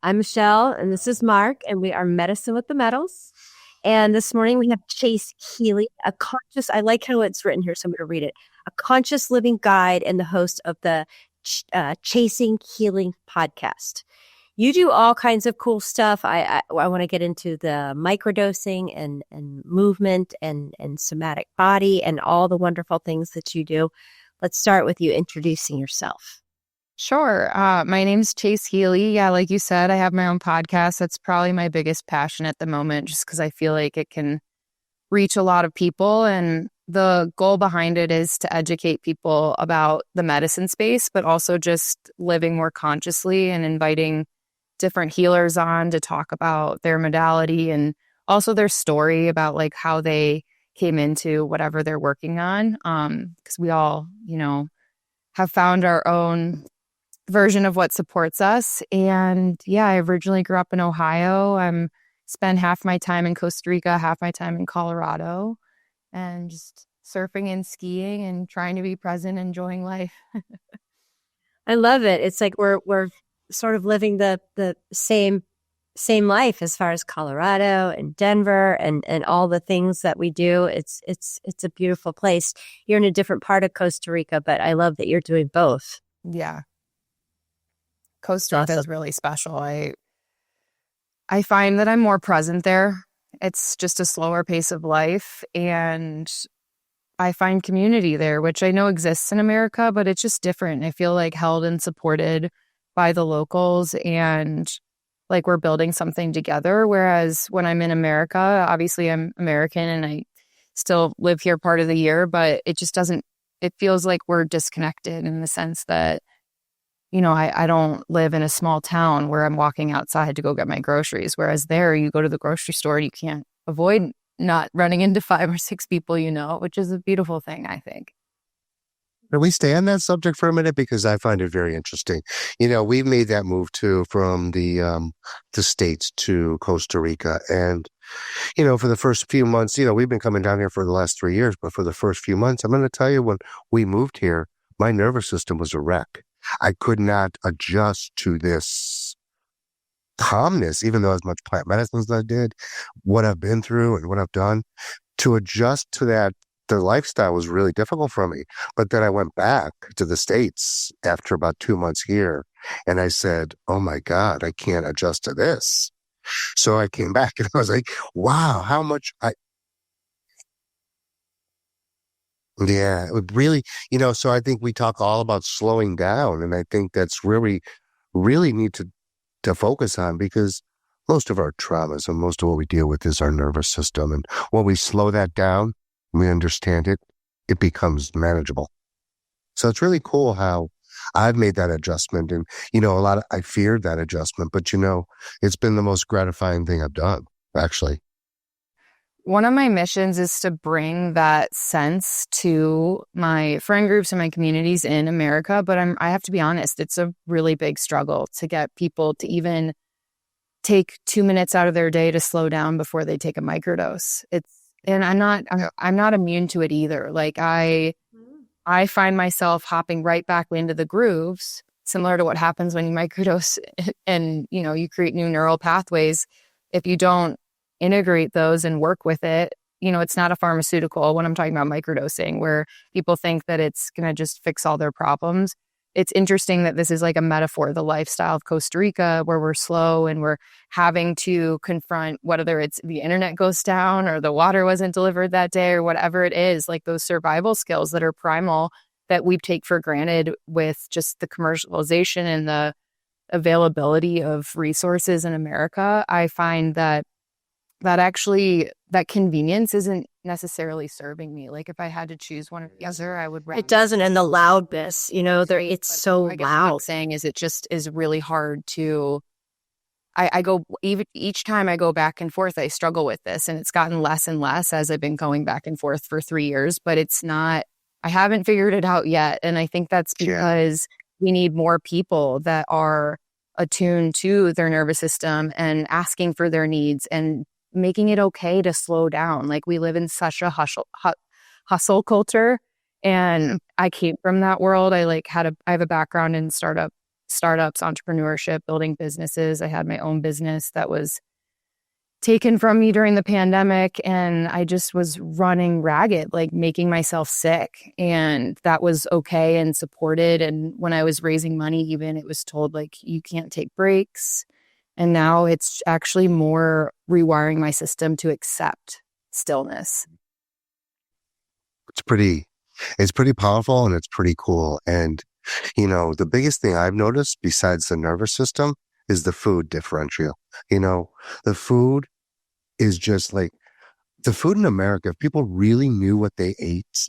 I'm Michelle, and this is Mark, and we are Medicine with the Metals. And this morning we have Chase Healey, I like how it's written here, so I'm going to read it. A conscious living guide and the host of the Chasing Healing podcast. You do all kinds of cool stuff. I want to get into the microdosing and movement and somatic body and all the wonderful things that you do. Let's start with you introducing yourself. Sure. My name's Chase Healey. Yeah, like you said, I have my own podcast. That's probably my biggest passion at the moment, just because I feel like it can reach a lot of people. And the goal behind it is to educate people about the medicine space, but also just living more consciously and inviting different healers on to talk about their modality and also their story about like how they came into whatever they're working on. Because we all, have found our own version of what supports us. And yeah, I originally grew up in Ohio. Spent half my time in Costa Rica, half my time in Colorado, and just surfing and skiing and trying to be present, enjoying life. I love it. It's like we're sort of living the same life as far as Colorado and Denver and all the things that we do. It's a beautiful place. You're in a different part of Costa Rica, but I love that you're doing both. Yeah. Costa Rica is really special. I find that I'm more present there. It's just a slower pace of life, and I find community there, which I know exists in America, but it's just different. I feel like held and supported by the locals, and like we're building something together. Whereas when I'm in America, obviously I'm American and I still live here part of the year, but it feels like we're disconnected in the sense that I don't live in a small town where I'm walking outside to go get my groceries. Whereas there, you go to the grocery store and you can't avoid not running into 5 or 6 people, which is a beautiful thing, I think. Can we stay on that subject for a minute? Because I find it very interesting. We've made that move too from the States to Costa Rica. And, for the first few months, we've been coming down here for the last 3 years, but for the first few months, I'm going to tell you, when we moved here, my nervous system was a wreck. I could not adjust to this calmness, even though as much plant medicine as I did, what I've been through and what I've done, to adjust to that, the lifestyle was really difficult for me. But then I went back to the States after about 2 months here, and I said, oh my God, I can't adjust to this. So I came back and I was like, wow, how much Yeah, it would really, so I think we talk all about slowing down, and I think that's where we really need to focus on, because most of our traumas and most of what we deal with is our nervous system. And when we slow that down, we understand it, it becomes manageable. So it's really cool how I've made that adjustment. And, I feared that adjustment, but, it's been the most gratifying thing I've done, actually. One of my missions is to bring that sense to my friend groups and my communities in America. But I have to be honest, it's a really big struggle to get people to even take 2 minutes out of their day to slow down before they take a microdose. And I'm not immune to it either. Like I find myself hopping right back into the grooves, similar to what happens when you microdose and, you create new neural pathways. If you don't integrate those and work with it, it's not a pharmaceutical when I'm talking about microdosing, where people think that it's going to just fix all their problems. It's interesting that this is like a metaphor, the lifestyle of Costa Rica, where we're slow and we're having to confront whether it's the internet goes down or the water wasn't delivered that day or whatever it is, like those survival skills that are primal that we take for granted with just the commercialization and the availability of resources in America. I find that actually that convenience isn't necessarily serving me. Like if I had to choose one or the other, I would rather. It doesn't. And the loudness, it's so loud. What I'm saying is it just is really hard to, I go, even each time I go back and forth, I struggle with this, and it's gotten less and less as I've been going back and forth for 3 years, but it's not, I haven't figured it out yet. And I think that's because we need more people that are attuned to their nervous system and asking for their needs and making it okay to slow down. Like we live in such a hustle culture, and I came from that world. I have a background in startup startups, entrepreneurship, building businesses. I had my own business that was taken from me during the pandemic, and I just was running ragged, like making myself sick. And that was okay and supported. And when I was raising money, even, it was told like, you can't take breaks. And now it's actually more rewiring my system to accept stillness. It's pretty powerful and it's pretty cool. And, the biggest thing I've noticed besides the nervous system is the food differential. The food is just like the food in America. If people really knew what they ate,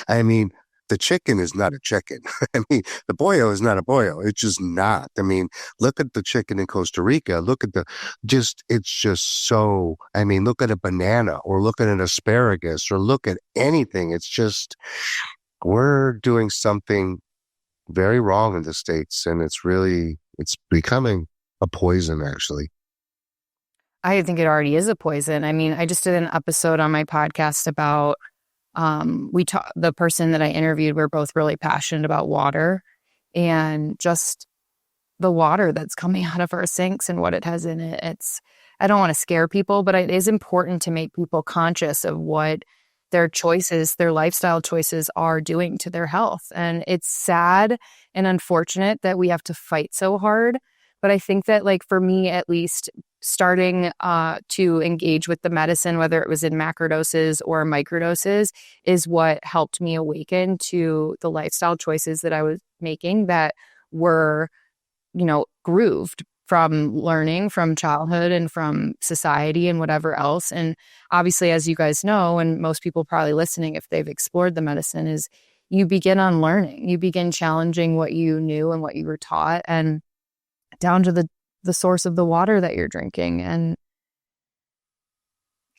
I mean, the chicken is not a chicken. I mean, the pollo is not a pollo. It's just not. I mean, look at the chicken in Costa Rica. Look at it's just so, I mean, look at a banana or look at an asparagus or look at anything. It's just, we're doing something very wrong in the States, and it's becoming a poison, actually. I think it already is a poison. I mean, I just did an episode on my podcast about the person that I interviewed, we're both really passionate about water and just the water that's coming out of our sinks and what it has in it. I don't want to scare people, but it is important to make people conscious of what their choices, their lifestyle choices are doing to their health. And it's sad and unfortunate that we have to fight so hard. But I think that, like, for me, at least, starting to engage with the medicine, whether it was in macrodoses or microdoses, is what helped me awaken to the lifestyle choices that I was making that were, grooved from learning from childhood and from society and whatever else. And obviously, as you guys know, and most people probably listening, if they've explored the medicine, is you begin unlearning. You begin challenging what you knew and what you were taught, and down to the source of the water that you're drinking. And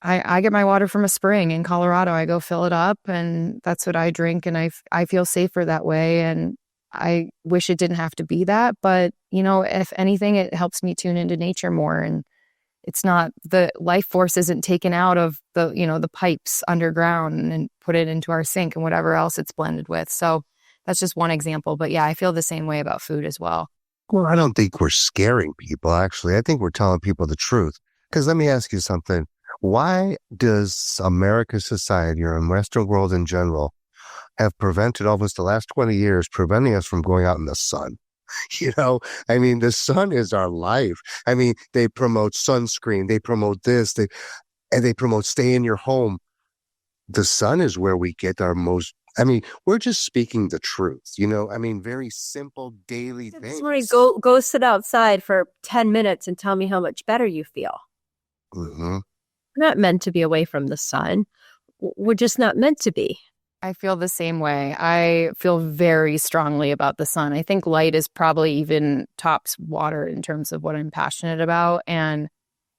I get my water from a spring in Colorado. I go fill it up, and that's what I drink. And I feel safer that way. And I wish it didn't have to be that. But, if anything, it helps me tune into nature more. And it's not, the life force isn't taken out of the pipes underground and put it into our sink and whatever else it's blended with. So that's just one example. But yeah, I feel the same way about food as well. Well, I don't think we're scaring people, actually. I think we're telling people the truth. Because let me ask you something. Why does America's society or the Western world in general have prevented almost the last 20 years, preventing us from going out in the sun? I mean, the sun is our life. I mean, they promote sunscreen, they promote this, and they promote stay in your home. The sun is where we get our most, we're just speaking the truth, very simple daily things. This morning, go sit outside for 10 minutes and tell me how much better you feel. Mm-hmm. We're not meant to be away from the sun. We're just not meant to be. I feel the same way. I feel very strongly about the sun. I think light is probably even tops water in terms of what I'm passionate about. And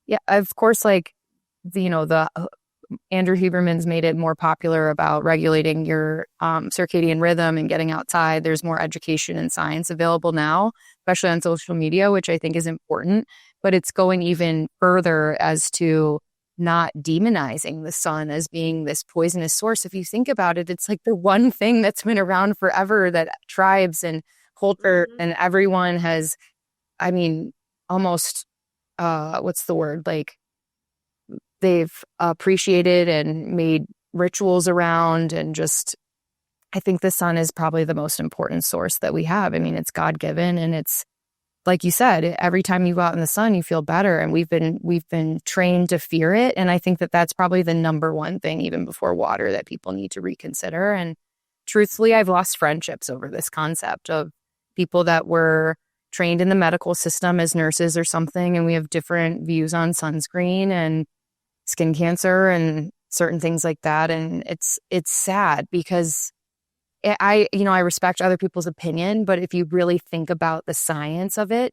yeah, of course, like, the Andrew Huberman's made it more popular about regulating your circadian rhythm and getting outside. There's more education and science available now, especially on social media, which I think is important. But it's going even further as to not demonizing the sun as being this poisonous source. If you think about it, it's like the one thing that's been around forever that tribes and culture and everyone has, almost, what's the word? Like, they've appreciated and made rituals around, and just, I think the sun is probably the most important source that we have. It's God-given, and it's, like you said, every time you go out in the sun, you feel better. And we've been trained to fear it. And I think that that's probably the number one thing, even before water, that people need to reconsider. And truthfully, I've lost friendships over this concept of people that were trained in the medical system as nurses or something. And we have different views on sunscreen and skin cancer and certain things like that. And it's sad because I respect other people's opinion, but if you really think about the science of it,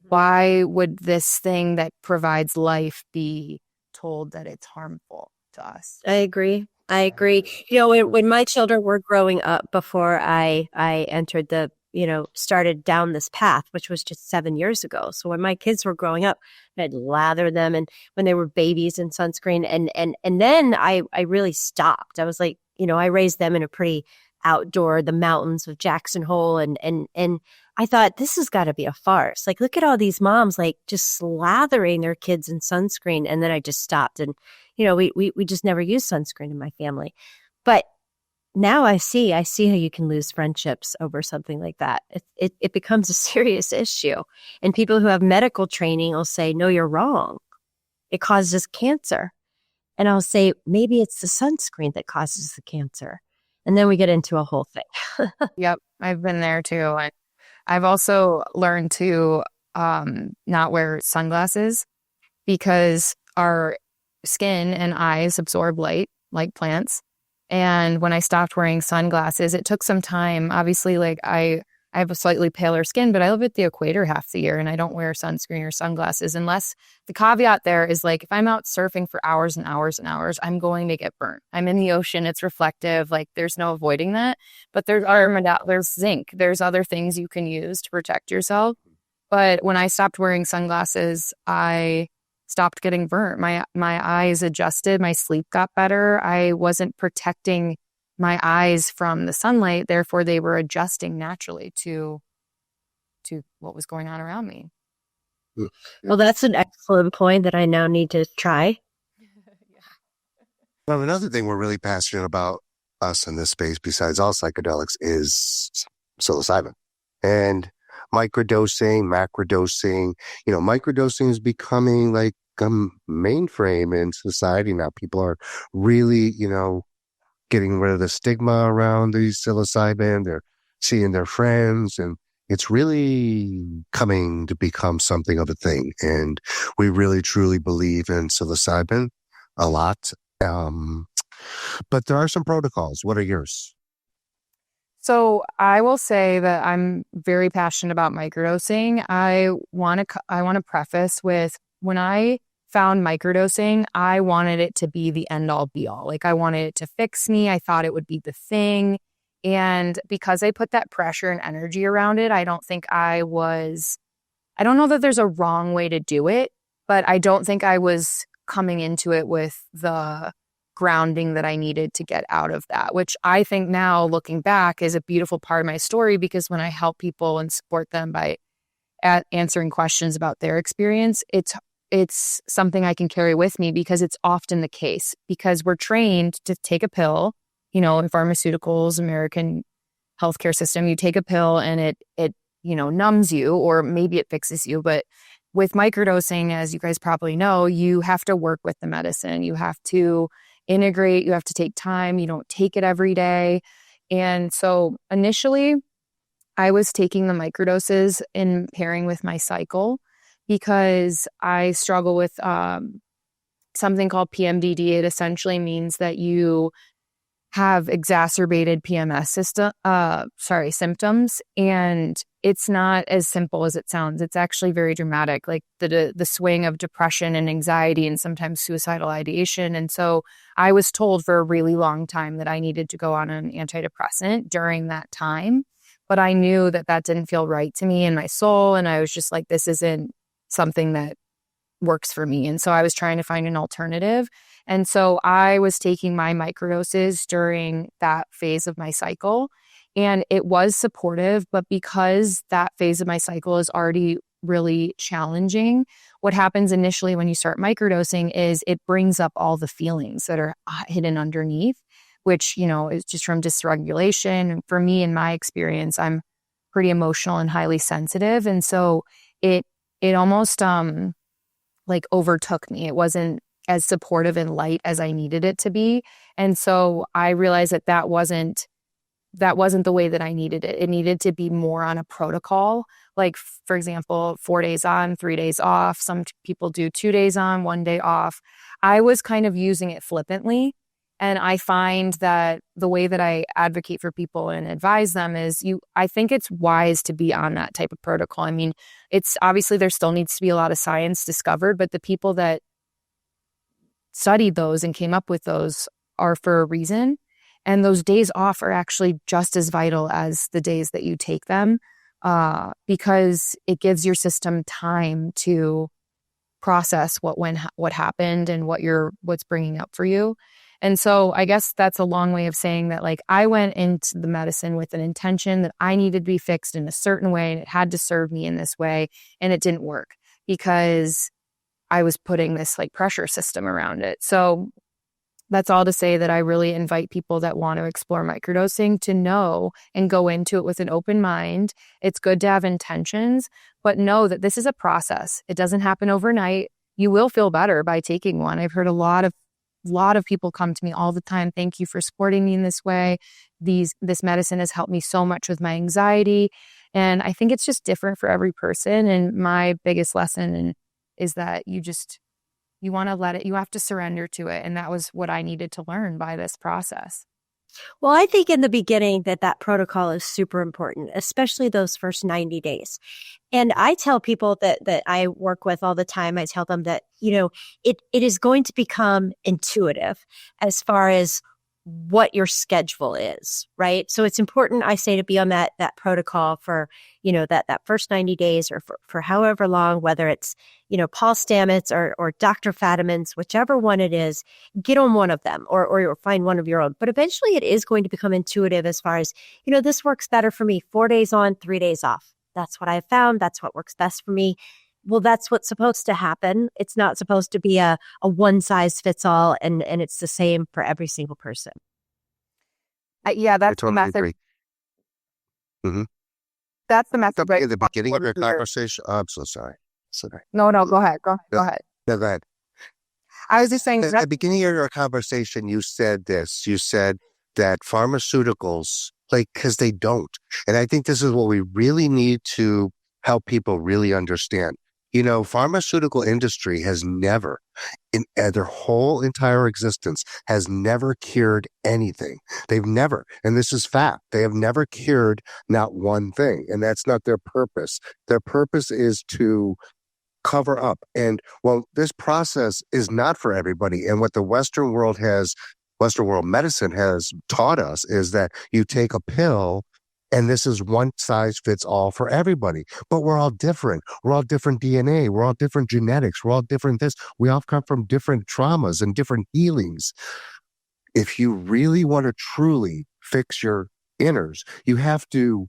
why would this thing that provides life be told that it's harmful to us? I agree. When my children were growing up, before I entered started down this path, which was just 7 years ago. So when my kids were growing up, I'd lather them, and when they were babies, in sunscreen. And then I really stopped. I was like, I raised them in a pretty outdoor, the mountains of Jackson Hole. And I thought, this has got to be a farce. Like, look at all these moms, like just slathering their kids in sunscreen. And then I just stopped. And, we just never used sunscreen in my family. But now I see how you can lose friendships over something like that. It becomes a serious issue. And people who have medical training will say, no, you're wrong. It causes cancer. And I'll say, maybe it's the sunscreen that causes the cancer. And then we get into a whole thing. Yep. I've been there too. And I've also learned to not wear sunglasses because our skin and eyes absorb light like plants. And when I stopped wearing sunglasses, it took some time. Obviously, like I have a slightly paler skin, but I live at the equator half the year and I don't wear sunscreen or sunglasses unless the caveat there is like, if I'm out surfing for hours and hours and hours, I'm going to get burnt. I'm in the ocean. It's reflective. Like there's no avoiding that. But there's zinc. There's other things you can use to protect yourself. But when I stopped wearing sunglasses, I stopped getting burnt. My eyes adjusted. My sleep got better. I wasn't protecting my eyes from the sunlight. Therefore, they were adjusting naturally to what was going on around me. Well, that's an excellent point that I now need to try. Well, another thing we're really passionate about us in this space, besides all psychedelics, is psilocybin. And microdosing, macrodosing. Microdosing is becoming like a mainframe in society now. People are really, getting rid of the stigma around the psilocybin. They're seeing their friends, and it's really coming to become something of a thing. And we really, truly believe in psilocybin a lot. But there are some protocols. What are yours? So I will say that I'm very passionate about microdosing. I want to preface with, when I found microdosing, I wanted it to be the end all be all. Like I wanted it to fix me. I thought it would be the thing. And because I put that pressure and energy around it, I don't know that there's a wrong way to do it, but I don't think I was coming into it with the grounding that I needed to get out of that, which I think now looking back is a beautiful part of my story, because when I help people and support them by answering questions about their experience, it's something I can carry with me, because it's often the case, because we're trained to take a pill, in pharmaceuticals, American healthcare system, you take a pill and it numbs you, or maybe it fixes you. But with microdosing, as you guys probably know, you have to work with the medicine. You have to integrate, you have to take time. You don't take it every day. And so initially I was taking the microdoses in pairing with my cycle, because I struggle with something called PMDD. It essentially means that you have exacerbated PMS symptoms, and it's not as simple as it sounds. It's actually very dramatic, like the swing of depression and anxiety and sometimes suicidal ideation. And so I was told for a really long time that I needed to go on an antidepressant during that time, but I knew that didn't feel right to me in my soul, and I was just like, this isn't something that works for me. And so I was trying to find an alternative. And so I was taking my microdoses during that phase of my cycle, and it was supportive. But because that phase of my cycle is already really challenging, what happens initially when you start microdosing is it brings up all the feelings that are hidden underneath, which, is just from dysregulation. And for me, in my experience, I'm pretty emotional and highly sensitive. And so it almost like overtook me. It wasn't as supportive and light as I needed it to be. And so I realized that wasn't the way that I needed it. It needed to be more on a protocol. Like, for example, 4 days on, 3 days off. Some people do 2 days on, 1 day off. I was kind of using it flippantly. And I find that the way that I advocate for people and advise them is I think it's wise to be on that type of protocol. I mean, it's obviously there still needs to be a lot of science discovered, but the people that studied those and came up with those are for a reason. And those days off are actually just as vital as the days that you take them, because it gives your system time to process what happened and what's bringing up for you. And so I guess that's a long way of saying that, like, I went into the medicine with an intention that I needed to be fixed in a certain way and it had to serve me in this way. And it didn't work because I was putting this like pressure system around it. So that's all to say that I really invite people that want to explore microdosing to know and go into it with an open mind. It's good to have intentions, but know that this is a process. It doesn't happen overnight. You will feel better by taking one. I've heard a lot of people come to me all the time. Thank you for supporting me in this way. This medicine has helped me so much with my anxiety. And I think it's just different for every person. And my biggest lesson is that you want to let it, you have to surrender to it. And that was what I needed to learn by this process. Well, I think in the beginning that protocol is super important, especially those first 90 days. And I tell people that I work with all the time, I tell them that, it is going to become intuitive as far as what your schedule is, right? So it's important, I say, to be on that protocol for, that first 90 days or for however long, whether it's, Paul Stamets or Dr. Fadiman's, whichever one it is, get on one of them or find one of your own. But eventually it is going to become intuitive as far as, this works better for me, 4 days on, 3 days off. That's what I've found. That's what works best for me. Well, that's what's supposed to happen. It's not supposed to be a one size fits all, and it's the same for every single person. Yeah, that's I totally the method. agree. Mm-hmm. That's the method. At the beginning of your conversation, I'm so sorry. No, go ahead. Go ahead. No, go ahead. I was just saying At the beginning of your conversation, you said this. You said that pharmaceuticals, because they don't. And I think this is what we really need to help people really understand. Pharmaceutical industry has never, in their whole entire existence, has never cured anything. They've never, and this is fact, they have never cured not one thing. And that's not their purpose. Their purpose is to cover up. And this process is not for everybody. And what the Western world medicine has taught us is that you take a pill and this is one size fits all for everybody. But we're all different. We're all different DNA. We're all different genetics. We're all different this. We all come from different traumas and different healings. If you really want to truly fix your inners, you have to,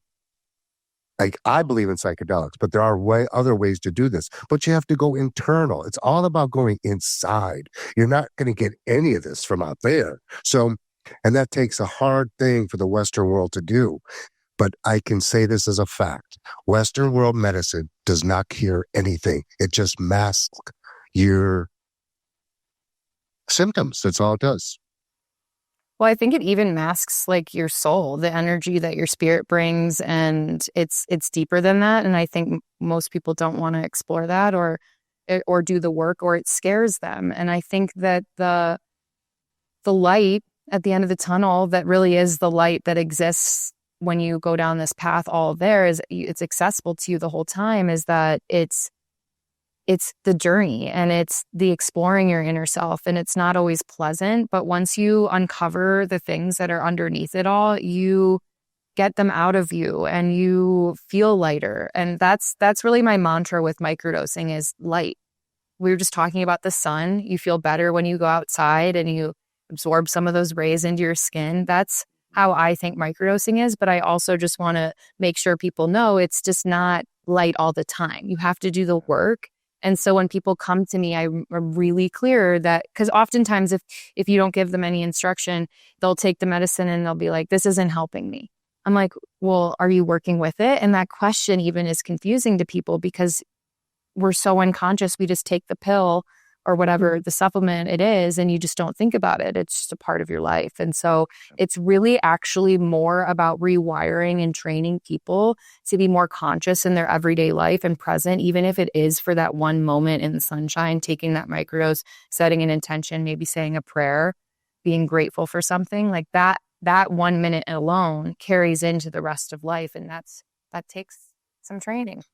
I believe in psychedelics, but there are other ways to do this. But you have to go internal. It's all about going inside. You're not going to get any of this from out there. So, and that takes a hard thing for the Western world to do. But I can say this as a fact. Western world medicine does not cure anything. It just masks your symptoms. That's all it does. Well, I think it even masks like your soul, the energy that your spirit brings, and it's deeper than that. And I think most people don't want to explore that or do the work, or it scares them. And I think that the light at the end of the tunnel, that really is the light that exists when you go down this path, all there is, it's accessible to you the whole time, is that it's the journey and it's the exploring your inner self. And it's not always pleasant, but once you uncover the things that are underneath it all, you get them out of you and you feel lighter. And that's really my mantra with microdosing is light. We were just talking about the sun. You feel better when you go outside and you absorb some of those rays into your skin. That's how I think microdosing is. But I also just want to make sure people know it's just not light all the time. You have to do the work. And so when people come to me, I'm really clear that, because oftentimes if you don't give them any instruction, they'll take the medicine and they'll be like, this isn't helping me. I'm like, well, are you working with it? And that question even is confusing to people because we're so unconscious. We just take the pill or whatever the supplement it is, and you just don't think about it. It's just a part of your life. And so it's really actually more about rewiring and training people to be more conscious in their everyday life and present, even if it is for that one moment in the sunshine, taking that microdose, setting an intention, maybe saying a prayer, being grateful for something like that. That 1 minute alone carries into the rest of life. And that takes some training.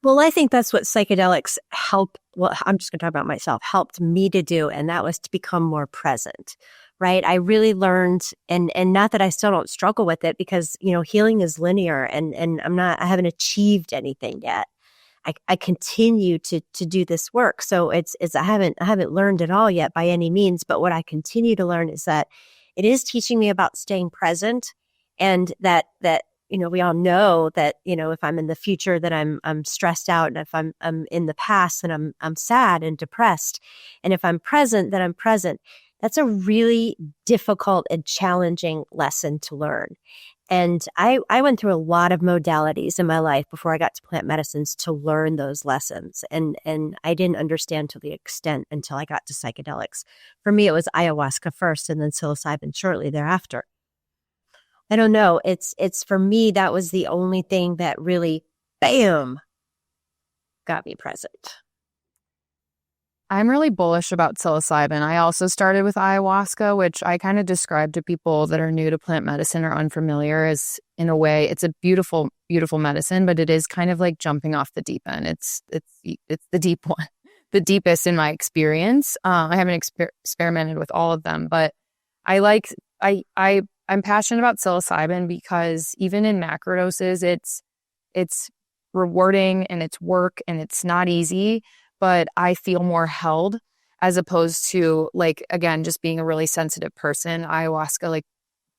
Well, I think that's what psychedelics I'm just going to talk about myself, helped me to do. And that was to become more present, right? I really learned, and not that I still don't struggle with it because, healing is linear and I haven't achieved anything yet. I continue to do this work. So it's I haven't learned it all yet by any means, but what I continue to learn is that it is teaching me about staying present, and that we all know that, if I'm in the future, that I'm stressed out, and if I'm in the past, then I'm sad and depressed. And if I'm present, then I'm present. That's a really difficult and challenging lesson to learn. And I went through a lot of modalities in my life before I got to plant medicines to learn those lessons. And I didn't understand to the extent until I got to psychedelics. For me, it was ayahuasca first and then psilocybin shortly thereafter. I don't know. It's for me, that was the only thing that really, bam, got me present. I'm really bullish about psilocybin. I also started with ayahuasca, which I kind of describe to people that are new to plant medicine or unfamiliar as, in a way, it's a beautiful, beautiful medicine, but it is kind of like jumping off the deep end. It's the deep one, the deepest in my experience. I haven't experimented with all of them, but I'm passionate about psilocybin because even in macrodoses, it's rewarding and it's work and it's not easy, but I feel more held as opposed to, like, again, just being a really sensitive person. Ayahuasca like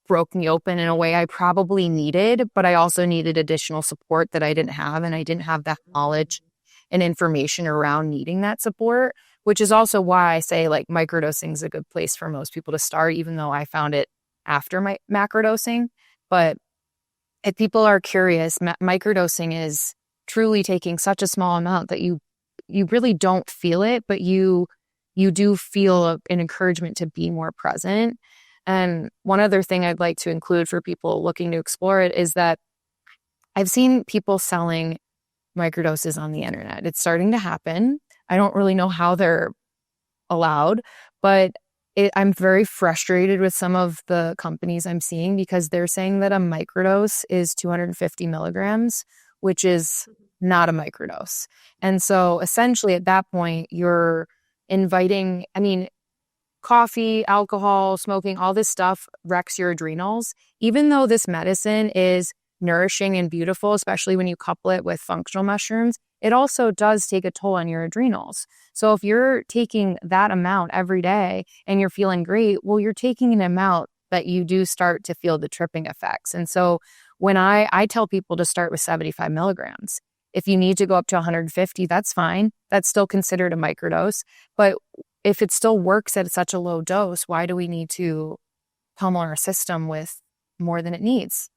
broke me open in a way I probably needed, but I also needed additional support that I didn't have. And I didn't have that knowledge and information around needing that support, which is also why I say like microdosing is a good place for most people to start, even though I found it after my macrodosing. But if people are curious, microdosing is truly taking such a small amount that you really don't feel it, but you do feel an encouragement to be more present. And one other thing I'd like to include for people looking to explore it is that I've seen people selling microdoses on the internet. It's starting to happen. I don't really know how they're allowed, but I'm very frustrated with some of the companies I'm seeing because they're saying that a microdose is 250 milligrams, which is not a microdose. And so essentially at that point, you're inviting, coffee, alcohol, smoking, all this stuff wrecks your adrenals. Even though this medicine is nourishing and beautiful, especially when you couple it with functional mushrooms, it also does take a toll on your adrenals. So if you're taking that amount every day and you're feeling great, well, you're taking an amount that you do start to feel the tripping effects. And so when I tell people to start with 75 milligrams, if you need to go up to 150, that's fine. That's still considered a microdose. But if it still works at such a low dose, why do we need to pummel our system with more than it needs?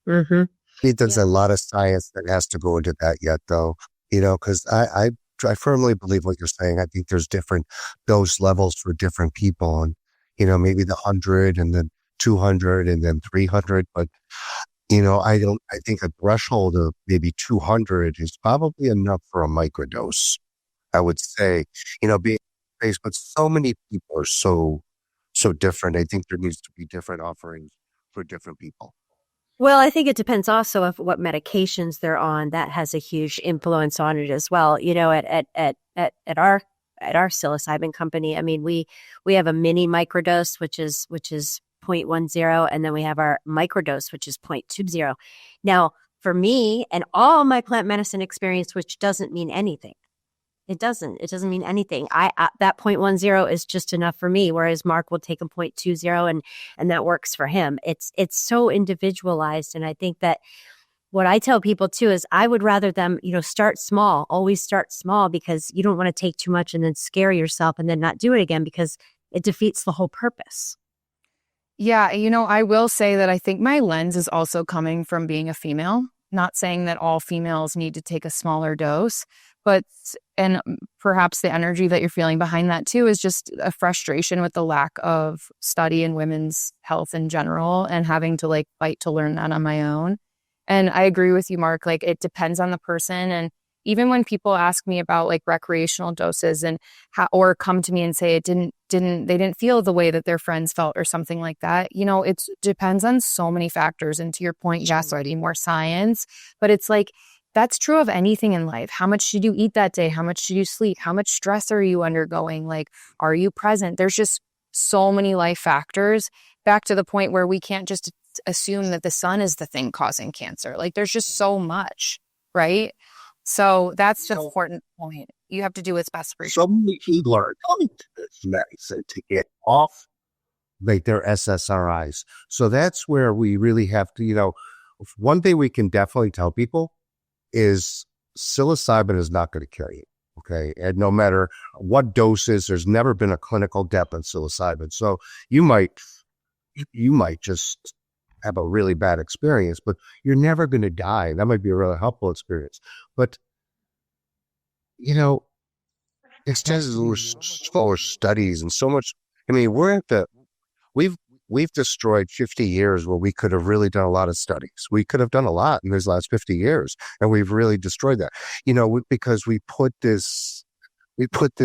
Mm-hmm. I think there's a lot of science that has to go into that yet, though, because I firmly believe what you're saying. I think there's different dose levels for different people, and, maybe the 100 and then 200 and then 300. But, I think a threshold of maybe 200 is probably enough for a microdose, I would say, being faced with so many people are so different. I think there needs to be different offerings for different people. Well, I think it depends also of what medications they're on. That has a huge influence on it as well. At our psilocybin company, we have a mini microdose, which is 0.10, and then we have our microdose, which is 0.20. Now, for me and all my plant medicine experience, which doesn't mean anything. It doesn't mean anything. That 0.10 is just enough for me, whereas Mark will take a 0.20 and that works for him. It's so individualized. And I think that what I tell people too is I would rather them, start small, always start small, because you don't want to take too much and then scare yourself and then not do it again, because it defeats the whole purpose. Yeah, I will say that I think my lens is also coming from being a female. Not saying that all females need to take a smaller dose, and perhaps the energy that you're feeling behind that too is just a frustration with the lack of study in women's health in general and having to fight to learn that on my own. And I agree with you, Mark, it depends on the person. And even when people ask me about recreational doses and or come to me and say they didn't feel the way that their friends felt or something like that, it depends on so many factors. And to your point, yes, I need more science, but it's that's true of anything in life. How much did you eat that day? How much did you sleep? How much stress are you undergoing? Are you present? There's just so many life factors, back to the point where we can't just assume that the sun is the thing causing cancer. There's just so much, right? So that's the important point. You have to do what's best for you. So many people are coming to this medicine to get off like their SSRIs. So that's where we really have to, one thing we can definitely tell people is psilocybin is not going to kill you. Okay. And no matter what doses, there's never been a clinical death on psilocybin. So you might just have a really bad experience, but you're never going to die. That might be a really helpful experience. But, it's just for studies and so much. I mean, we've destroyed 50 years where we could have really done a lot of studies. We could have done a lot in these last 50 years, and we've really destroyed that, because we put this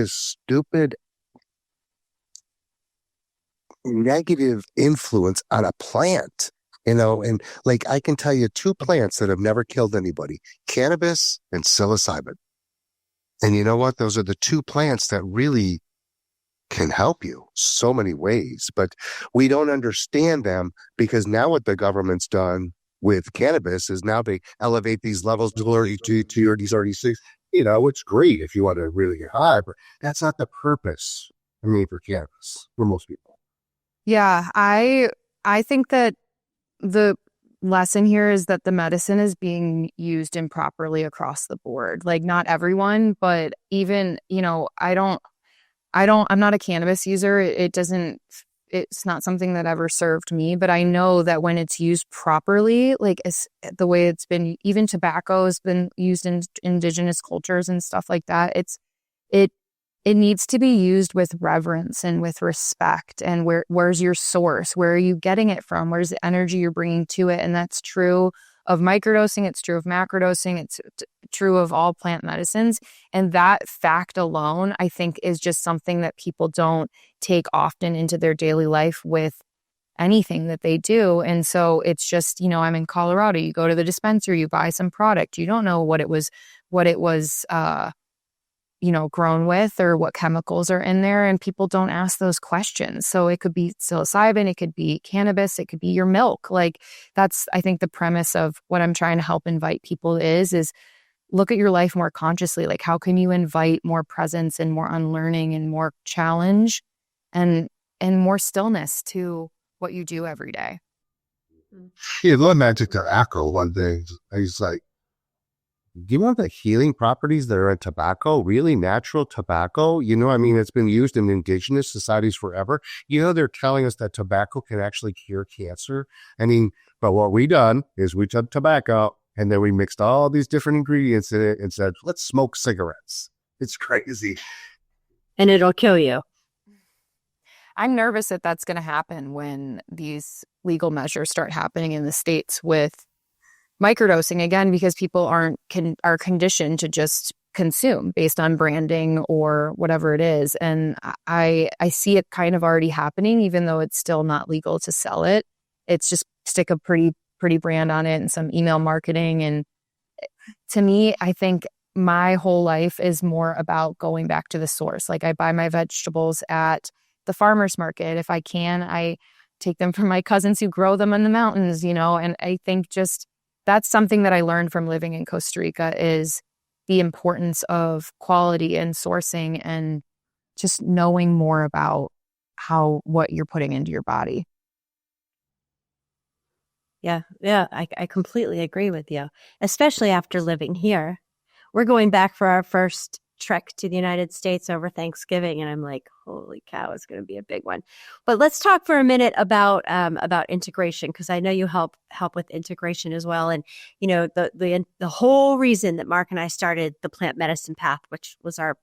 stupid negative influence on a plant, and like I can tell you 2 plants that have never killed anybody: cannabis and psilocybin. And you know what? Those are the 2 plants that really can help you so many ways, but we don't understand them because now what the government's done with cannabis is now they elevate these levels to 32 or 36. It's great if you want to really get high, but that's not the purpose. For cannabis, for most people. Yeah, I think that the lesson here is that the medicine is being used improperly across the board. Like not everyone, but even, I'm not a cannabis user. It's not something that ever served me, but I know that when it's used properly, like the way it's been, even tobacco has been used in indigenous cultures and stuff like that. It needs to be used with reverence and with respect. And where's your source? Where are you getting it from? Where's the energy you're bringing to it? And that's true of microdosing. It's true of macrodosing. It's true of all plant medicines. And that fact alone, I think, is just something that people don't take often into their daily life with anything that they do. And so it's just, I'm in Colorado. You go to the dispensary, you buy some product. You don't know what it was grown with or what chemicals are in there, and people don't ask those questions. So it could be psilocybin, it could be cannabis, it could be your milk. Like that's, I think, the premise of what I'm trying to help invite people is look at your life more consciously. Like how can you invite more presence and more unlearning and more challenge and more stillness to what you do every day? Yeah, going back to tobacco, one thing, I was like, do you want the healing properties that are in tobacco, really natural tobacco? It's been used in indigenous societies forever. They're telling us that tobacco can actually cure cancer. But what we done is we took tobacco and then we mixed all these different ingredients in it and said, let's smoke cigarettes. It's crazy. And it'll kill you. I'm nervous that that's going to happen when these legal measures start happening in the States with microdosing again, because people are conditioned to just consume based on branding or whatever it is. And I see it kind of already happening, even though it's still not legal to sell it. It's just stick a pretty brand on it and some email marketing. And to me, I think my whole life is more about going back to the source. Like I buy my vegetables at the farmer's market. If I can, I take them from my cousins who grow them in the mountains, and I think just that's something that I learned from living in Costa Rica is the importance of quality and sourcing and just knowing more about what you're putting into your body. Yeah, I completely agree with you, especially after living here. We're going back for our first trek to the United States over Thanksgiving, and I'm like, holy cow, it's going to be a big one. But let's talk for a minute about integration, because I know you help with integration as well. And the whole reason that Mark and I started the plant medicine path, which was our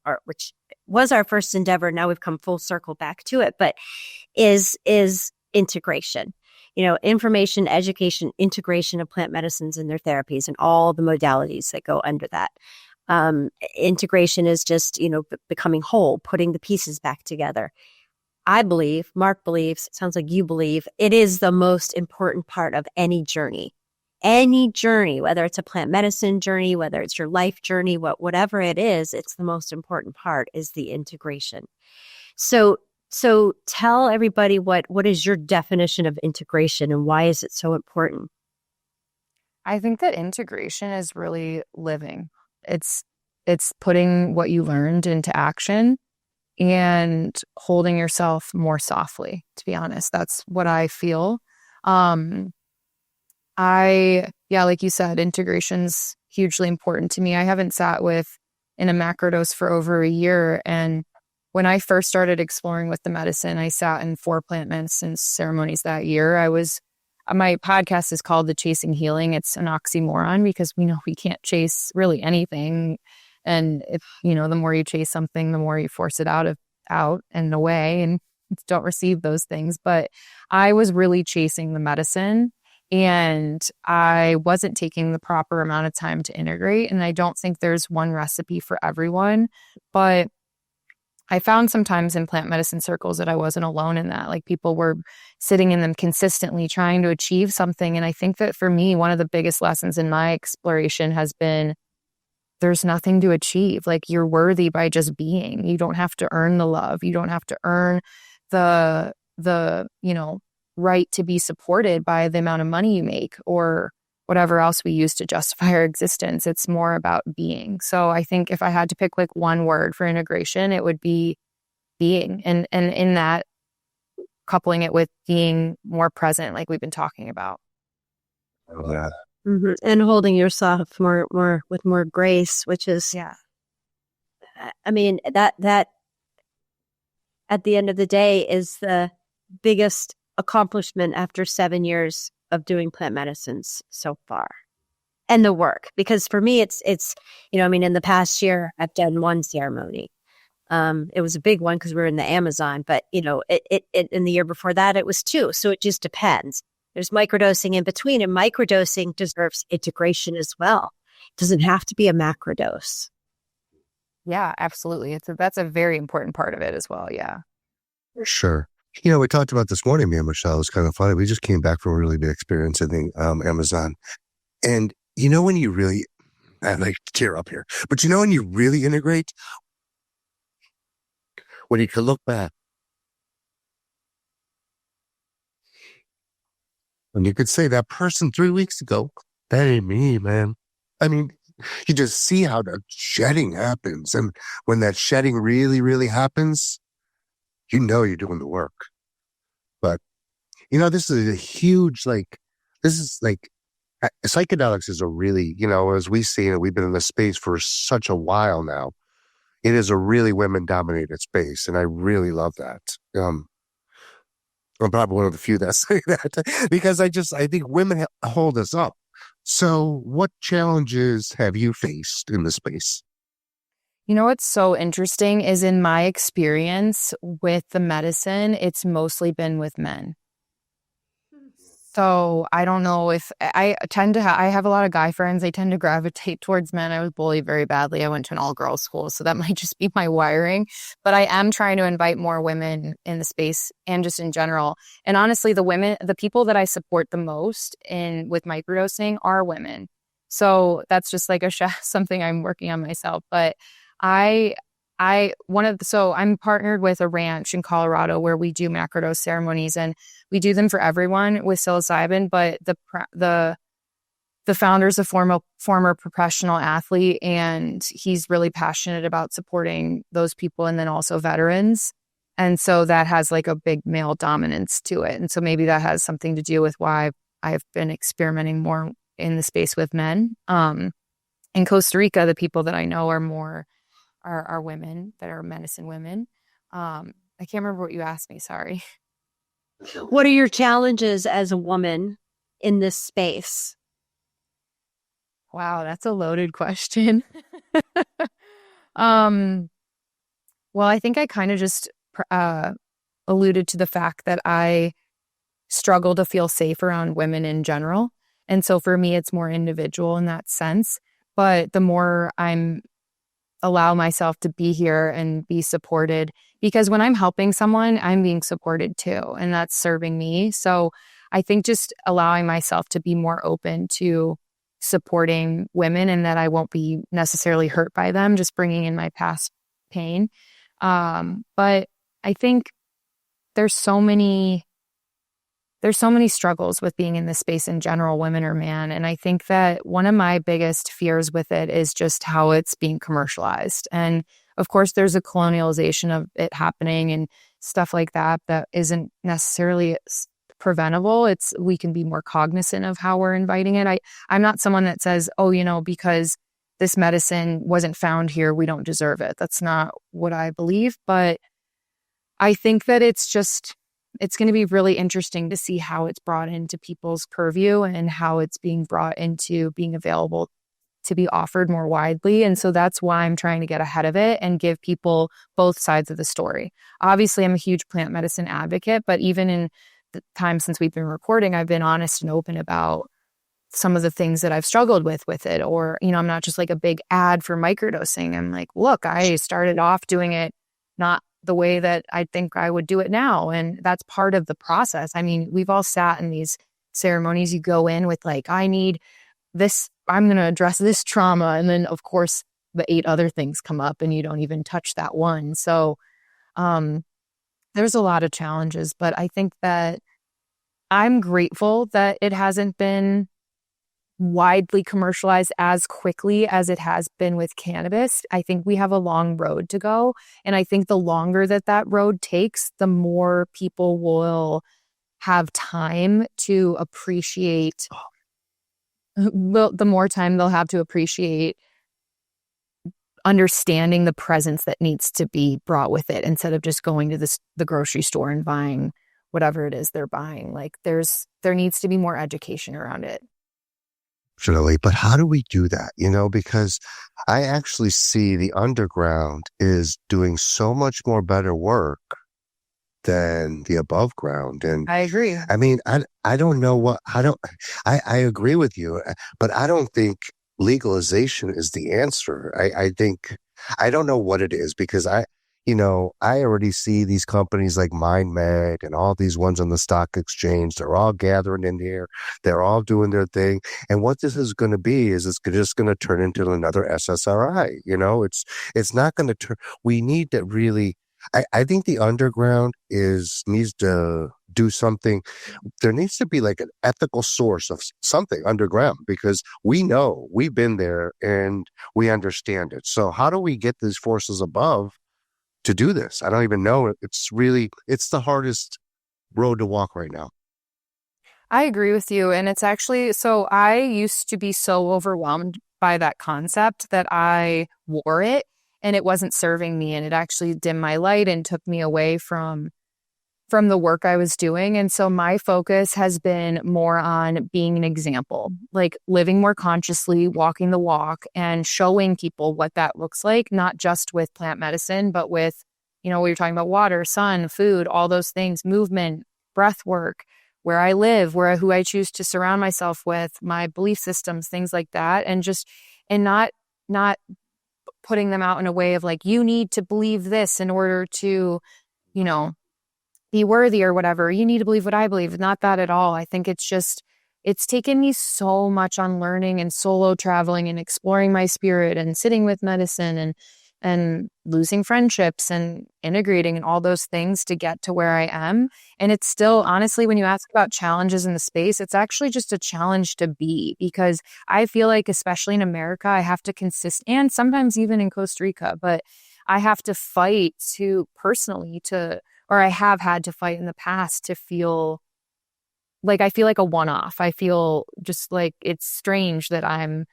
first endeavor, now we've come full circle back to it, but is integration. Information, education, integration of plant medicines and their therapies and all the modalities that go under that. Integration is just, becoming whole, putting the pieces back together. I believe, Mark believes, it sounds like you believe, it is the most important part of any journey, whether it's a plant medicine journey, whether it's your life journey, whatever it is, it's the most important part is the integration. So tell everybody what is your definition of integration and why is it so important? I think that integration is really living. It's putting what you learned into action and holding yourself more softly, to be honest. That's what I feel. Like you said, integration's hugely important to me. I haven't sat in a macrodose for over a year. And when I first started exploring with the medicine, I sat in 4 plant medicine ceremonies that year. My podcast is called The Chasing Healing. It's an oxymoron because we know we can't chase really anything. And if, the more you chase something, the more you force it out and away and don't receive those things. But I was really chasing the medicine and I wasn't taking the proper amount of time to integrate. And I don't think there's one recipe for everyone, but I found sometimes in plant medicine circles that I wasn't alone in that. Like people were sitting in them consistently trying to achieve something. And I think that for me, one of the biggest lessons in my exploration has been there's nothing to achieve. Like you're worthy by just being. You don't have to earn the love. You don't have to earn the right to be supported by the amount of money you make or whatever else we use to justify our existence. It's more about being. So I think if I had to pick like one word for integration, it would be being. And in that, coupling it with being more present, like we've been talking about. Oh, yeah. Mm-hmm. And holding yourself more with more grace, which is, I mean, that at the end of the day is the biggest accomplishment after 7 years of doing plant medicines so far. And the work, because for me, it's, in the past year, I've done 1 ceremony. It was a big one because we were in the Amazon, but it in the year before that, it was 2. So it just depends. There's microdosing in between, and microdosing deserves integration as well. It doesn't have to be a macrodose. Yeah, absolutely. That's a very important part of it as well. Yeah. Sure. We talked about this morning, me and Michelle. It was kind of funny. We just came back from a really big experience in the Amazon. And when you really, I like to tear up here, but when you really integrate, when you can look back, and you could say that person 3 weeks ago, that ain't me, man. I mean, you just see how the shedding happens. And when that shedding really, really happens, you're doing the work. But, this is a huge, psychedelics is a really, as we see it, we've been in the space for such a while now. It is a really women-dominated space, and I really love that. I'm probably one of the few that say that because I think women hold us up. So what challenges have you faced in the space? What's so interesting is in my experience with the medicine, it's mostly been with men. So I don't know if I have a lot of guy friends. They tend to gravitate towards men. I was bullied very badly. I went to an all-girls school, so that might just be my wiring. But I am trying to invite more women in the space and just in general. And honestly, the people that I support the most with microdosing are women. So that's just like something I'm working on myself. But I'm partnered with a ranch in Colorado where we do macrodose ceremonies, and we do them for everyone with psilocybin. But the founder's a former professional athlete, and he's really passionate about supporting those people, and then also veterans. And so that has like a big male dominance to it. And so maybe that has something to do with why I've been experimenting more in the space with men. In Costa Rica, the people that I know are women that are medicine women. I can't remember what you asked me. Sorry. What are your challenges as a woman in this space? Wow, that's a loaded question. Well, I think I kind of just alluded to the fact that I struggle to feel safe around women in general. And so for me, it's more individual in that sense. But the more I'm allow myself to be here and be supported, because when I'm helping someone, I'm being supported too, and that's serving me. So I think just allowing myself to be more open to supporting women, and that I won't be necessarily hurt by them, just bringing in my past pain. But I think there's so many there's so many struggles with being in this space in general, women or man. And I think that one of my biggest fears with it is just how it's being commercialized. And of course, there's a colonialization of it happening and stuff like that that isn't necessarily preventable. We can be more cognizant of how we're inviting it. I'm not someone that says, oh, because this medicine wasn't found here, we don't deserve it. That's not what I believe. But I think that it's going to be really interesting to see how it's brought into people's purview and how it's being brought into being available to be offered more widely. And so that's why I'm trying to get ahead of it and give people both sides of the story. Obviously, I'm a huge plant medicine advocate, but even in the time since we've been recording, I've been honest and open about some of the things that I've struggled with it. Or, I'm not just like a big ad for microdosing. I'm like, look, I started off doing it not the way that I think I would do it now. And that's part of the process. I mean, we've all sat in these ceremonies. You go in with like, I need this, I'm going to address this trauma. And then of course the 8 other things come up and you don't even touch that one. So there's a lot of challenges, but I think that I'm grateful that it hasn't been widely commercialized as quickly as it has been with cannabis. I think we have a long road to go. And I think the longer that road takes, the more people will have time to appreciate, the more time they'll have to appreciate understanding the presence that needs to be brought with it instead of just going to the grocery store and buying whatever it is they're buying. Like there needs to be more education around it. Absolutely. But how do we do that? Because I actually see the underground is doing so much more better work than the above ground. And I agree. I mean, I don't know I agree with you, but I don't think legalization is the answer. I think, I don't know what it is because I already see these companies like MindMed and all these ones on the stock exchange. They're all gathering in here. They're all doing their thing. And what this is going to be is it's just going to turn into another SSRI. It's not going to turn. We need to really. I think the underground needs to do something. There needs to be like an ethical source of something underground because we know we've been there and we understand it. So how do we get these forces above to do this? I don't even know. It's the hardest road to walk right now. I agree with you. And it's actually, so I used to be so overwhelmed by that concept that I wore it and it wasn't serving me. And it actually dimmed my light and took me away from the work I was doing. And so my focus has been more on being an example, like living more consciously, walking the walk and showing people what that looks like, not just with plant medicine, but with, we were talking about water, sun, food, all those things, movement, breath work, where I live, who I choose to surround myself with, my belief systems, things like that. And not putting them out in a way of like, you need to believe this in order to, be worthy or whatever. You need to believe what I believe. Not that at all. I think it's taken me so much on learning and solo traveling and exploring my spirit and sitting with medicine and losing friendships and integrating and all those things to get to where I am. And it's still, honestly, when you ask about challenges in the space, it's actually just a challenge to be, because I feel like, especially in America, I have to and sometimes even in Costa Rica, but I have to fight or I have had to fight in the past to feel like I feel like a one-off. I feel just like it's strange that I'm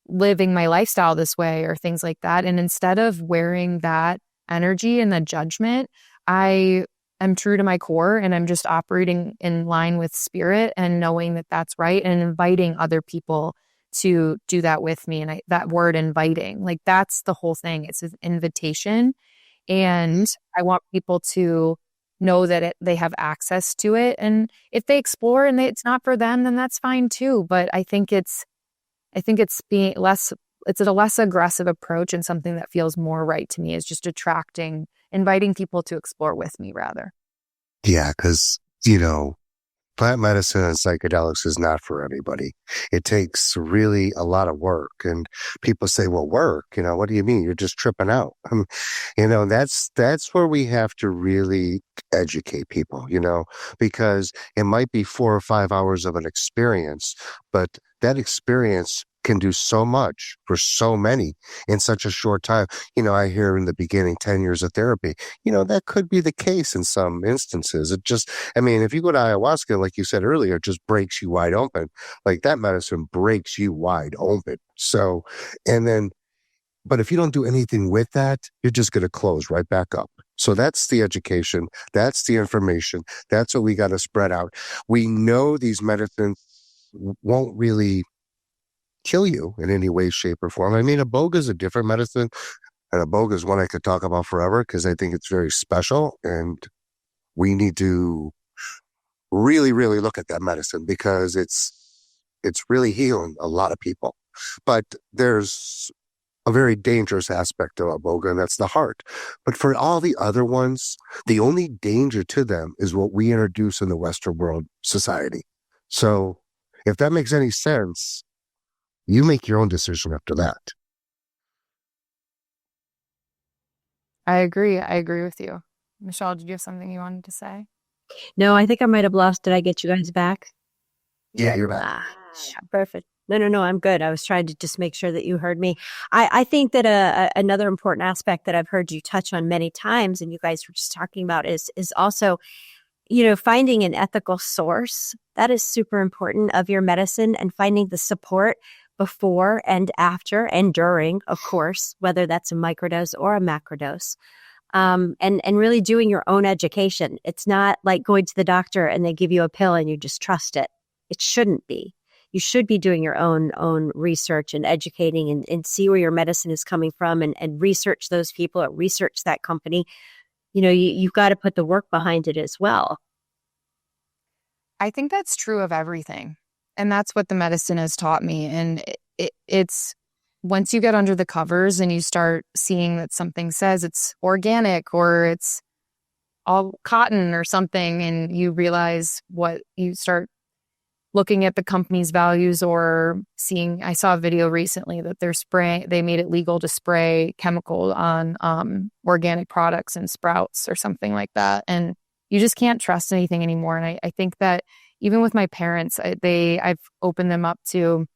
living my lifestyle this way or things like that. And instead of wearing that energy and the judgment, I am true to my core and I'm just operating in line with spirit and knowing that that's right and inviting other people to do that with me. And that word inviting, like that's the whole thing. It's an invitation. And I want people to know that they have access to it. And if they explore and it's not for them, then that's fine too. But I think it's being it's a less aggressive approach and something that feels more right to me is just inviting people to explore with me rather. Yeah. 'Cause, plant medicine and psychedelics is not for everybody. It takes really a lot of work. And people say, well, work, what do you mean? You're just tripping out. That's where we have to really educate people, because it might be 4 or 5 hours of an experience, but that experience can do so much for so many in such a short time. I hear in the beginning, 10 years of therapy, that could be the case in some instances. If you go to ayahuasca, like you said earlier, it just breaks you wide open. Like that medicine breaks you wide open. So, but if you don't do anything with that, you're just going to close right back up. So that's the education. That's the information. That's what we got to spread out. We know these medicines won't really kill you in any way, shape, or form. Iboga is a different medicine, and Iboga is one I could talk about forever because I think it's very special, and we need to really, really look at that medicine because it's really healing a lot of people. But there's a very dangerous aspect of Iboga, and that's the heart. But for all the other ones, the only danger to them is what we introduce in the Western world society. So if that makes any sense, you make your own decision after that. I agree. I agree with you. Michelle, did you have something you wanted to say? No, I think I might have lost. Did I get you guys back? Yeah, you're back. Perfect. No, I'm good. I was trying to just make sure that you heard me. I think that another important aspect that I've heard you touch on many times, and you guys were just talking about, is also, finding an ethical source. That is super important of your medicine, and finding the support before and after and during, of course, whether that's a microdose or a macrodose. And really doing your own education. It's not like going to the doctor and they give you a pill and you just trust it. It shouldn't be. You should be doing your own research and educating and see where your medicine is coming from and research those people or research that company. You've got to put the work behind it as well. I think that's true of everything. And that's what the medicine has taught me. And it's once you get under the covers and you start seeing that something says it's organic or it's all cotton or something, and you realize what you start looking at the company's values or seeing, I saw a video recently that they made it legal to spray chemical on organic products and sprouts or something like that. And you just can't trust anything anymore. And I think that even with my parents, I've opened them up to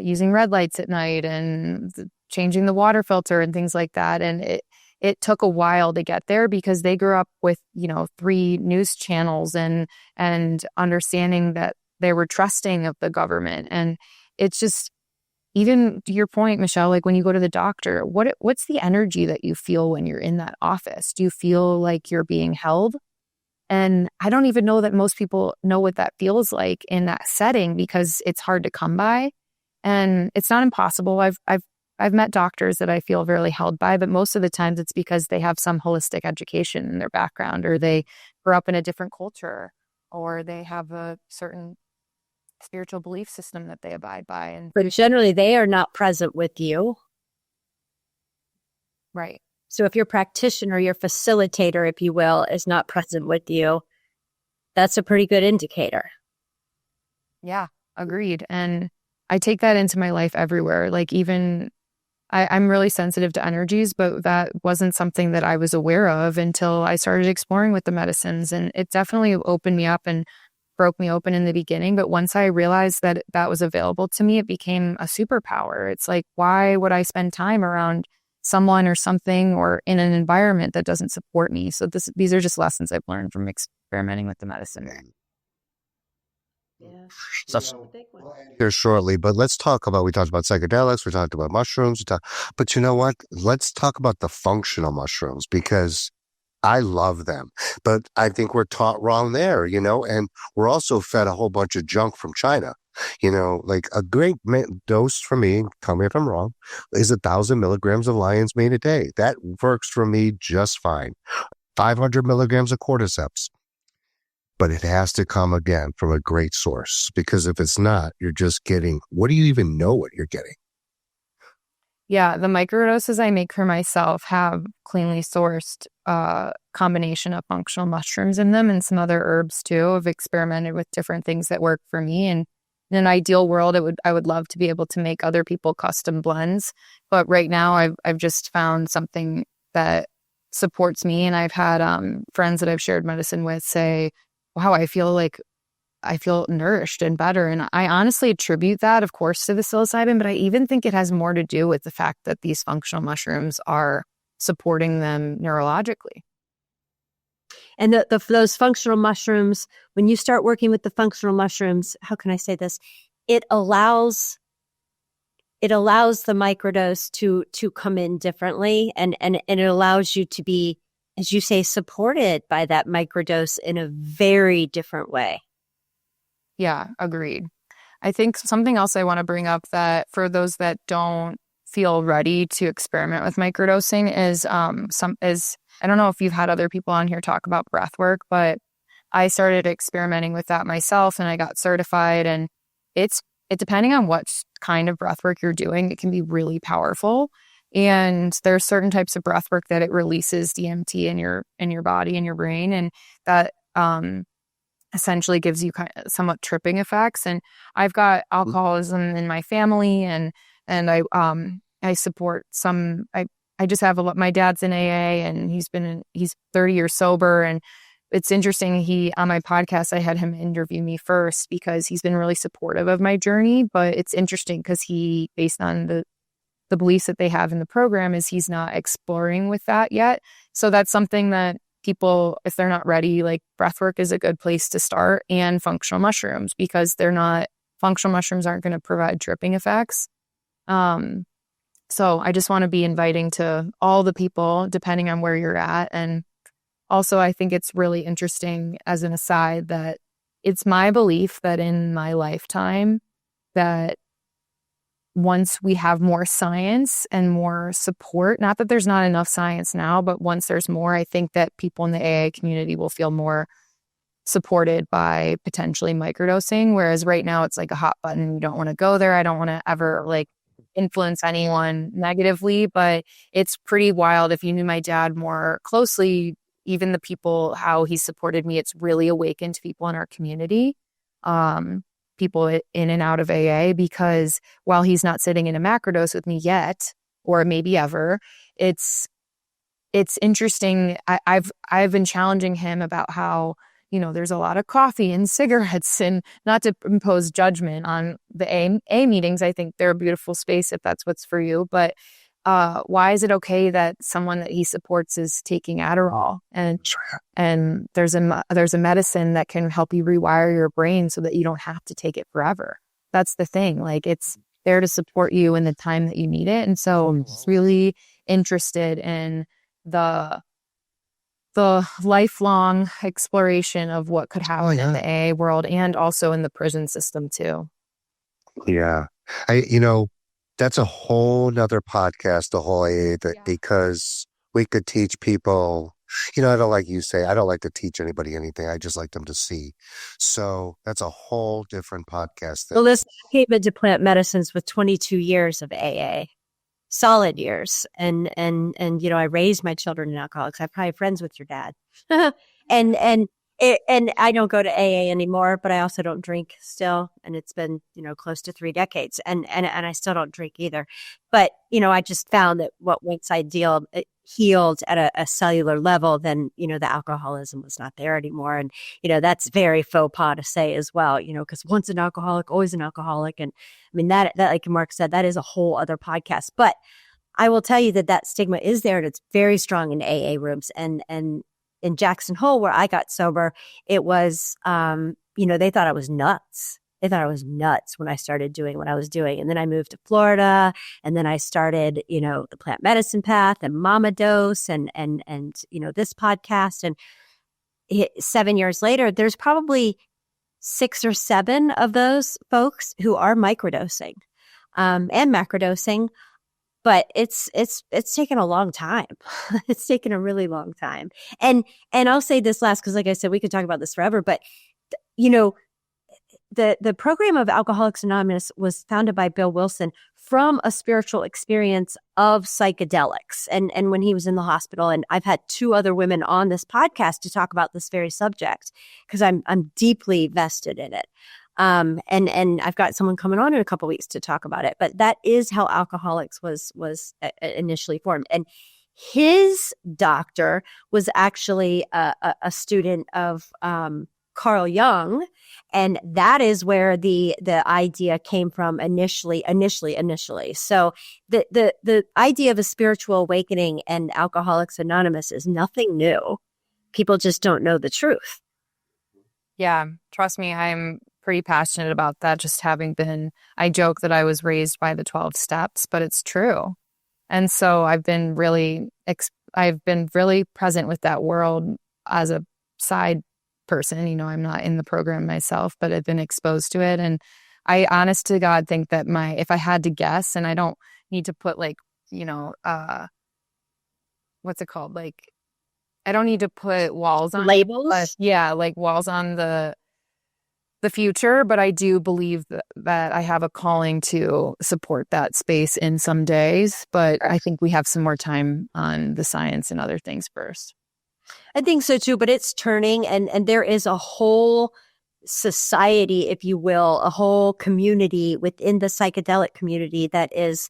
using red lights at night and changing the water filter and things like that. And it took a while to get there because they grew up with, 3 news channels and understanding that they were trusting of the government. And it's just, even to your point, Michelle, like when you go to the doctor, what's the energy that you feel when you're in that office? Do you feel like you're being held? And I don't even know that most people know what that feels like in that setting because it's hard to come by. And it's not impossible. I've met doctors that I feel really held by, but most of the times it's because they have some holistic education in their background, or they grew up in a different culture, or they have a certain spiritual belief system that they abide by. But generally, they are not present with you. Right. So if your practitioner, your facilitator, if you will, is not present with you, that's a pretty good indicator. Yeah, agreed. And I take that into my life everywhere. Like even I'm really sensitive to energies, but that wasn't something that I was aware of until I started exploring with the medicines. And it definitely opened me up and broke me open in the beginning. But once I realized that that was available to me, it became a superpower. It's like, why would I spend time around someone or something or in an environment that doesn't support me? So these are just lessons I've learned from experimenting with the medicine. Yeah. Here shortly, but we talked about psychedelics, we talked about mushrooms, but you know what? Let's talk about the functional mushrooms because I love them, but I think we're taught wrong there, and we're also fed a whole bunch of junk from China. Like a great dose for me, tell me if I'm wrong, is 1,000 milligrams of lion's mane a day. That works for me just fine. 500 milligrams of cordyceps. But it has to come again from a great source, because if it's not, you're just getting, what do you even know what you're getting? Yeah, the microdoses I make for myself have cleanly sourced combination of functional mushrooms in them and some other herbs too. I've experimented with different things that work for me. And in an ideal world, I would love to be able to make other people custom blends. But right now I've just found something that supports me. And I've had friends that I've shared medicine with say, wow, I feel nourished and better. And I honestly attribute that, of course, to the psilocybin, but I even think it has more to do with the fact that these functional mushrooms are supporting them neurologically. And those functional mushrooms, when you start working with the functional mushrooms, how can I say this? It allows the microdose to come in differently, and it allows you to be, as you say, supported by that microdose in a very different way. Yeah, agreed. I think something else I want to bring up that for those that don't feel ready to experiment with microdosing is I don't know if you've had other people on here talk about breath work, but I started experimenting with that myself and I got certified, and it depending on what kind of breath work you're doing, it can be really powerful. And there's certain types of breath work that it releases DMT in your body and your brain, and that essentially gives you kind of somewhat tripping effects. And I've got alcoholism in my family, and I support some. I just have my dad's in AA, and he's 30 years sober. And it's interesting. On my podcast, I had him interview me first because he's been really supportive of my journey. But it's interesting because based on the beliefs that they have in the program, is he's not exploring with that yet. So that's something that people, if they're not ready, like breathwork is a good place to start, and functional mushrooms, because functional mushrooms aren't going to provide tripping effects. So I just want to be inviting to all the people, depending on where you're at. And also, I think it's really interesting as an aside that it's my belief that in my lifetime, that once we have more science and more support, not that there's not enough science now, but once there's more, I think that people in the AA community will feel more supported by potentially microdosing. Whereas right now it's like a hot button. You don't want to go there. I don't want to ever influence anyone negatively, but it's pretty wild. If you knew my dad more closely, even the people, how he supported me, it's really awakened people in our community. People in and out of AA, because while he's not sitting in a macrodose with me yet, or maybe ever, it's interesting. I've been challenging him about how, there's a lot of coffee and cigarettes, and not to impose judgment on the AA meetings. I think they're a beautiful space if that's what's for you. But why is it okay that someone that he supports is taking Adderall, and there's a medicine that can help you rewire your brain so that you don't have to take it forever? That's the thing. It's there to support you in the time that you need it. And so I'm just really interested in the lifelong exploration of what could happen in the AA world, and also in the prison system too. Yeah. That's a whole nother podcast, the whole AA, because we could teach people, I don't like you say, I don't like to teach anybody anything. I just like them to see. So that's a whole different podcast. Well, listen, I came into plant medicines with 22 years of AA, solid years. And I raised my children in alcoholics. I'm probably friends with your dad. And I don't go to AA anymore, but I also don't drink still. And it's been, close to 3 decades. And I still don't drink either. But, I just found that once I healed at a cellular level, then, the alcoholism was not there anymore. And, that's very faux pas to say as well, because once an alcoholic, always an alcoholic. And I mean, that like Mark said, that is a whole other podcast. But I will tell you that stigma is there, and it's very strong in AA rooms. And in Jackson Hole, where I got sober, it was, they thought I was nuts. They thought I was nuts when I started doing what I was doing. And then I moved to Florida, and then I started, the plant medicine path and Mama Dose and this podcast. And 7 years later, there's probably 6 or 7 of those folks who are microdosing and macrodosing. But it's taken a long time. It's taken a really long time. And I'll say this last, because like I said, we could talk about this forever, but the program of Alcoholics Anonymous was founded by Bill Wilson from a spiritual experience of psychedelics. And when he was in the hospital, and I've had 2 other women on this podcast to talk about this very subject because I'm deeply vested in it. And I've got someone coming on in a couple of weeks to talk about it. But that is how Alcoholics was initially formed. And his doctor was actually a student of Carl Jung, and that is where the idea came from initially. So the idea of a spiritual awakening and Alcoholics Anonymous is nothing new. People just don't know the truth. Yeah, trust me, I'm pretty passionate about that. Just having been, I joke that I was raised by the 12 steps, but it's true. And so I've been really present with that world as a side person. You know, I'm not in the program myself, but I've been exposed to it. And I, honest to God, think that if I had to guess, and I don't need to put like, you know, what's it called? Like, I don't need to put walls on labels. But yeah, like walls on the future. But I do believe that I have a calling to support that space in some days. But I think we have some more time on the science and other things first. I think so too, but it's turning, and there is a whole society, if you will, a whole community within the psychedelic community that is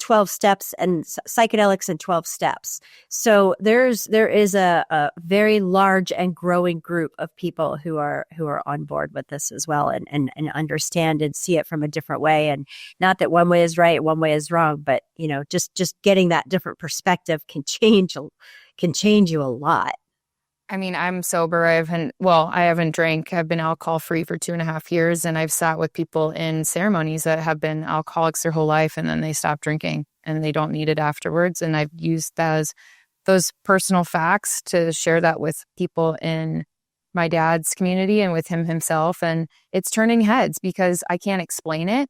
12 steps and psychedelics and 12 steps. So there is a very large and growing group of people who are on board with this as well, and understand and see it from a different way. And not that one way is right, one way is wrong, but you know, just getting that different perspective can change you a lot. I mean, I'm sober. I haven't drank. I've been alcohol free for 2.5 years, and I've sat with people in ceremonies that have been alcoholics their whole life, and then they stop drinking and they don't need it afterwards. And I've used those personal facts to share that with people in my dad's community and with him himself. And it's turning heads because I can't explain it.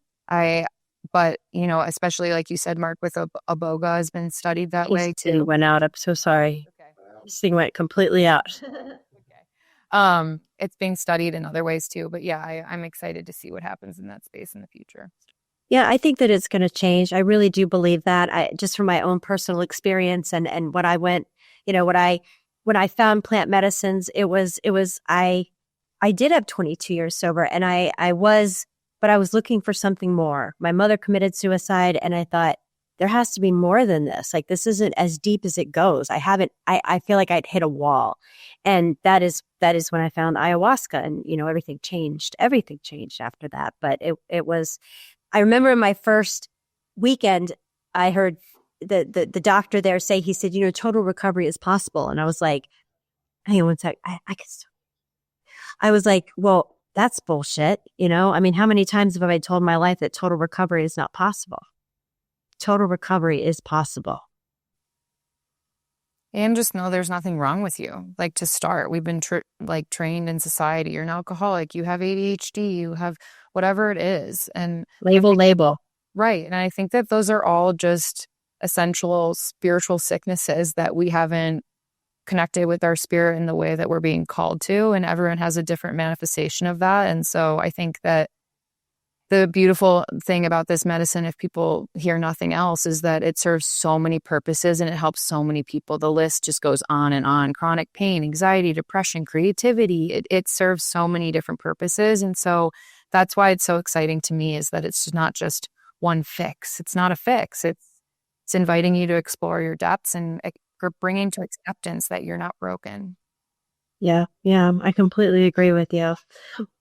But you know, especially like you said, Mark, with Iboga has been studied that way too. It went out. I'm so sorry. Okay. This thing went completely out. Okay. It's being studied in other ways too. But yeah, I'm excited to see what happens in that space in the future. Yeah, I think that it's going to change. I really do believe that. Just from my own personal experience and what I went, you know, when I found plant medicines, I did have 22 years sober, and but I was looking for something more. My mother committed suicide, and I thought there has to be more than this. Like, this isn't as deep as it goes. I feel like I'd hit a wall. And that is when I found ayahuasca, and, you know, everything changed after that. But it was, I remember in my first weekend, I heard the doctor there say, he said, you know, total recovery is possible. And I was like, hang on one sec. I was like, well, that's bullshit. You know, I mean, how many times have I told my life that total recovery is not possible? Total recovery is possible. And just know there's nothing wrong with you. Like, to start, we've been trained in society. You're an alcoholic. You have ADHD. You have whatever it is. And label. Right. And I think that those are all just essential spiritual sicknesses that we haven't connected with our spirit in the way that we're being called to. And everyone has a different manifestation of that. And so I think that the beautiful thing about this medicine, if people hear nothing else, is that it serves so many purposes and it helps so many people. The list just goes on and on. Chronic pain, anxiety, depression, creativity. It serves so many different purposes. And so that's why it's so exciting to me, is that it's not just one fix. It's not a fix. It's inviting you to explore your depths and bringing to acceptance that you're not broken. Yeah, I completely agree with you.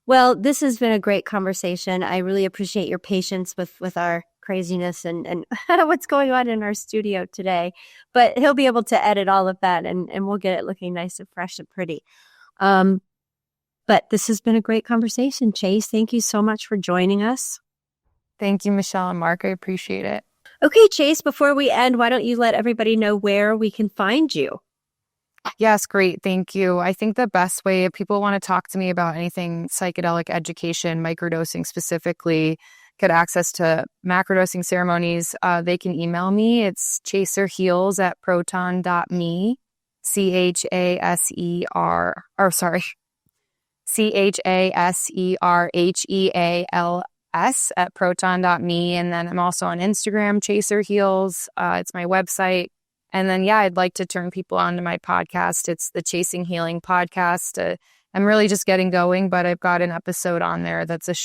Well, this has been a great conversation. I really appreciate your patience with our craziness and what's going on in our studio today. But he'll be able to edit all of that, and we'll get it looking nice and fresh and pretty. But this has been a great conversation, Chase. Thank you so much for joining us. Thank you, Michelle and Mark. I appreciate it. Okay, Chase, before we end, why don't you let everybody know where we can find you? Yes, great. Thank you. I think the best way, if people want to talk to me about anything psychedelic education, microdosing specifically, get access to macrodosing ceremonies, they can email me. It's chaserheels@proton.me, ChaserHeals at proton.me. And then I'm also on Instagram, Chaser Heals. It's my website. And then, yeah, I'd like to turn people on to my podcast. It's the Chasing Healing podcast. I'm really just getting going, but I've got an episode on there that's a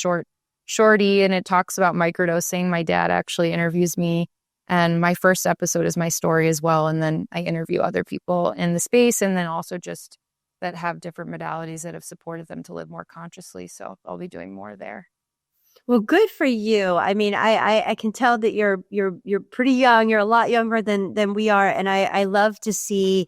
shorty, and it talks about microdosing. My dad actually interviews me, and my first episode is my story as well. And then I interview other people in the space, and then also just that have different modalities that have supported them to live more consciously. So I'll be doing more there. Well, good for you. I mean, I can tell that you're pretty young. You're a lot younger than we are, and I love to see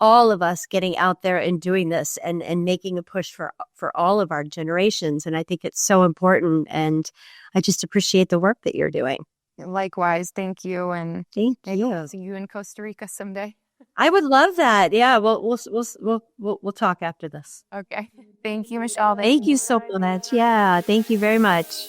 all of us getting out there and doing this and making a push for all of our generations. And I think it's so important. And I just appreciate the work that you're doing. Likewise, thank you, and thank you. See you in Costa Rica someday. I would love that. Yeah, we'll talk after this. Okay. Thank you, Michelle. Thank you so much. Yeah, thank you very much.